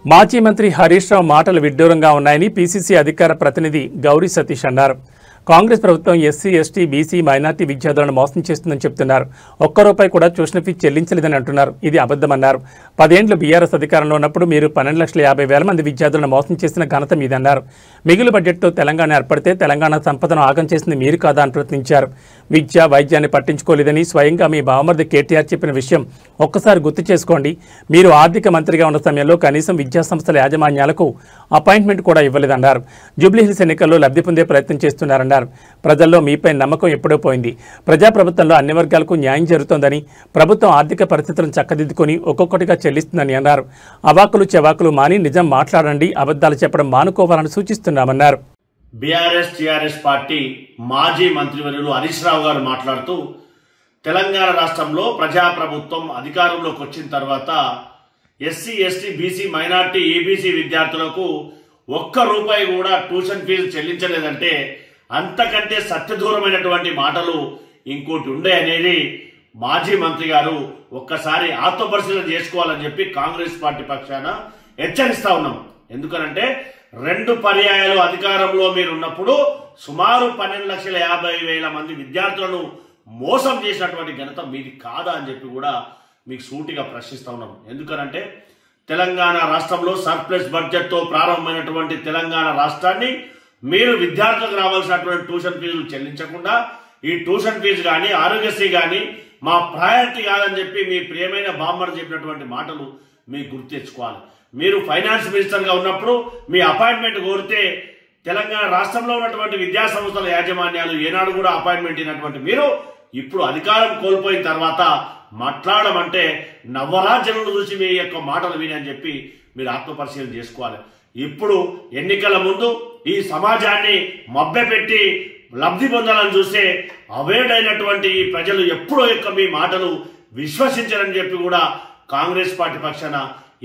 మాజీ మంత్రి హరీష్ రావు మాటలు విడ్డూరంగా ఉన్నాయని పీసీసీ అధికార ప్రతినిధి గౌరీ సతీష్ అన్నారు. కాంగ్రెస్ ప్రభుత్వం ఎస్సీ, ఎస్టీ, బీసీ, మైనార్టీ విద్యార్థులను మోసం చేస్తుందని చెప్తున్నారు. ఒక్క రూపాయి కూడా ట్యూషన్ ఫీ చెల్లించలేదని అంటున్నారు. ఇది అబద్ధమన్నారు. 10 ఏళ్లు బీఆర్ఎస్ అధికారంలో ఉన్నప్పుడు మీరు 12,50,000 మంది విద్యార్థులను మోసం చేసిన ఘనత మీదన్నారు. మిగులు బడ్జెట్తో తెలంగాణ ఏర్పడితే తెలంగాణ సంపదను ఆగం చేసింది మీరు కాదా అని ప్రశ్నించారు. విద్య, వైద్యాన్ని పట్టించుకోలేదని స్వయంగా మీ బావమరిది కేటీఆర్ చెప్పిన విషయం ఒక్కసారి గుర్తు చేసుకోండి. మీరు ఆర్థిక మంత్రిగా ఉన్న సమయంలో కనీసం విద్యా సంస్థల యాజమాన్యాలకు అపాయింట్మెంట్ కూడా ఇవ్వలేదన్నారు. జూబ్లీహిల్స్ ఎన్నికల్లో లబ్ధి పొందే ప్రయత్నం చేస్తున్నారన్నారు. ప్రజల్లో మీపై నమ్మకం ఎప్పుడో పోయింది. ప్రజాప్రభుత్వంలో అన్ని వర్గాలకు న్యాయం జరుగుతోందని, ప్రభుత్వం ఆర్థిక పరిస్థితులను చక్కదిద్దుకొని ఒక్కొక్కటిగా చెల్లిస్తుందని అన్నారు. అవాకులు చెవాకులు మాని నిజం మాట్లాడండి, అబద్ధాలు చెప్పడం మానుకోవాలని సూచిస్తున్నామన్నారు. బీఆర్ఎస్ టీఆర్ఎస్ పార్టీ మాజీ మంత్రివర్యులు హరీష్ రావు గారు మాట్లాడుతూ తెలంగాణ రాష్ట్రంలో ప్రజాప్రభుత్వం అధికారంలోకి వచ్చిన తర్వాత SC, ST, BC, minority, EBC విద్యార్థులకు ఒక్క రూపాయి కూడా ట్యూషన్ ఫీజు చెల్లించలేదంటే అంతకంటే సత్యదూరమైనటువంటి మాటలు ఇంకోటి ఉండే అనేది మాజీ మంత్రి గారు ఒక్కసారి ఆత్మపరిశీలన చేసుకోవాలని చెప్పి కాంగ్రెస్ పార్టీ పక్షాన హెచ్చరిస్తా ఉన్నాం. ఎందుకనంటే 2 పర్యాయాలు అధికారంలో మీరు ఉన్నప్పుడు సుమారు 12,50,000 మంది విద్యార్థులను మోసం చేసినటువంటి ఘనత మీది కాదా అని చెప్పి కూడా మీకు సూటిగా ప్రశ్నిస్తా ఉన్నాం. ఎందుకనంటే తెలంగాణ రాష్ట్రంలో సర్ప్లస్ బడ్జెట్తో ప్రారంభమైనటువంటి తెలంగాణ రాష్ట్రాన్ని మీరు విద్యార్థులకు రావాల్సినటువంటి ట్యూషన్ ఫీజులు చెల్లించకుండా ఈ ట్యూషన్ ఫీజు కానీ, ఆరోగ్యశ్రీ కానీ మా ప్రయారిటీ కాదని చెప్పి మీ ప్రియమైన బామ్మర్ చెప్పినటువంటి మాటలు మీకు గుర్తు తెచ్చుకోవాలి. మీరు ఫైనాన్స్ మినిస్టర్గా ఉన్నప్పుడు మీ అపాయింట్మెంట్ కోరితే తెలంగాణ రాష్ట్రంలో ఉన్నటువంటి విద్యా సంస్థల యాజమాన్యాలు ఏనాడు కూడా అపాయింట్మెంట్ అయినటువంటి మీరు ఇప్పుడు అధికారం కోల్పోయిన తర్వాత మాట్లాడమంటే నవరాజ్యాలను చూసి మీ యొక్క మాటలు విని చెప్పి మీరు ఆత్మపరిశీలన చేసుకోవాలి. ఇప్పుడు ఎన్నికల ముందు ఈ సమాజాన్ని మభ్యపెట్టి లబ్ధి పొందాలని చూస్తే అవేర్డ్ అయినటువంటి ఈ ప్రజలు ఎప్పుడో యొక్క మీ మాటలు విశ్వసించారని చెప్పి కూడా కాంగ్రెస్ పార్టీ పక్షాన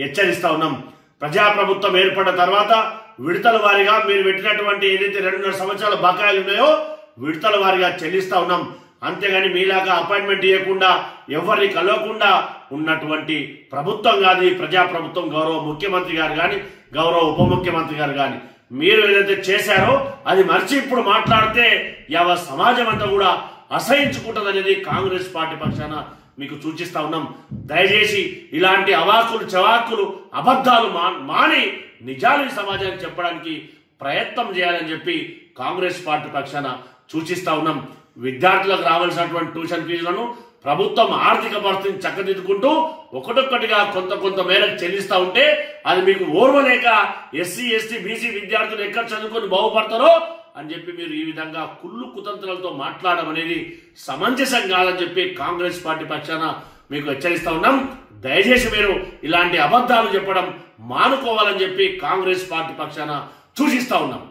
హెచ్చరిస్తా ఉన్నాం. ప్రజాప్రభుత్వం ఏర్పడిన తర్వాత విడతల వారీగా మీరు పెట్టినటువంటి ఏదైతే 2.5 సంవత్సరాల బకాయిలు ఉన్నాయో విడతల వారీగా చెల్లిస్తా ఉన్నాం. అంతేగాని మీలాగా అపాయింట్మెంట్ ఇవ్వకుండా ఎవరిని కలవకుండా ఉన్నటువంటి ప్రభుత్వం కాదు ఈ ప్రజాప్రభుత్వం. గౌరవ ముఖ్యమంత్రి గారు కానీ, గౌరవ ఉప ముఖ్యమంత్రి గారు కానీ మీరు ఏదైతే చేశారో అది మర్చి ఇప్పుడు మాట్లాడితే యావత్ సమాజం అంతా కూడా అసహించుకుంటుంది అనేది కాంగ్రెస్ పార్టీ పక్షాన మీకు సూచిస్తా ఉన్నాం. దయచేసి ఇలాంటి అవాకులు చవాకులు అబద్ధాలు మాని నిజాలు ఈ సమాజానికి చెప్పడానికి ప్రయత్నం చేయాలని చెప్పి కాంగ్రెస్ పార్టీ పక్షాన సూచిస్తా ఉన్నాం. విద్యార్థులకు రావాల్సినటువంటి ట్యూషన్ ఫీజులను ప్రభుత్వం ఆర్థిక పరిస్థితిని చక్కదిద్దుకుంటూ ఒకటొక్కటిగా కొంత మేరకు చెల్లిస్తా ఉంటే అది మీకు ఓర్వలేక ఎస్సీ, ఎస్టీ, బీసీ విద్యార్థులు ఎక్కడ చదువుకొని బాగుపడతారో అని చెప్పి మీరు ఈ విధంగా కుళ్ళు కుతంత్రాలతో మాట్లాడడం అనేది సమంజసం కాదని చెప్పి కాంగ్రెస్ పార్టీ పక్షాన మీకు హెచ్చరిస్తా ఉన్నాం. దయచేసి మీరు ఇలాంటి అబద్ధాలు చెప్పడం మానుకోవాలని చెప్పి కాంగ్రెస్ పార్టీ పక్షాన సూచిస్తా ఉన్నాం.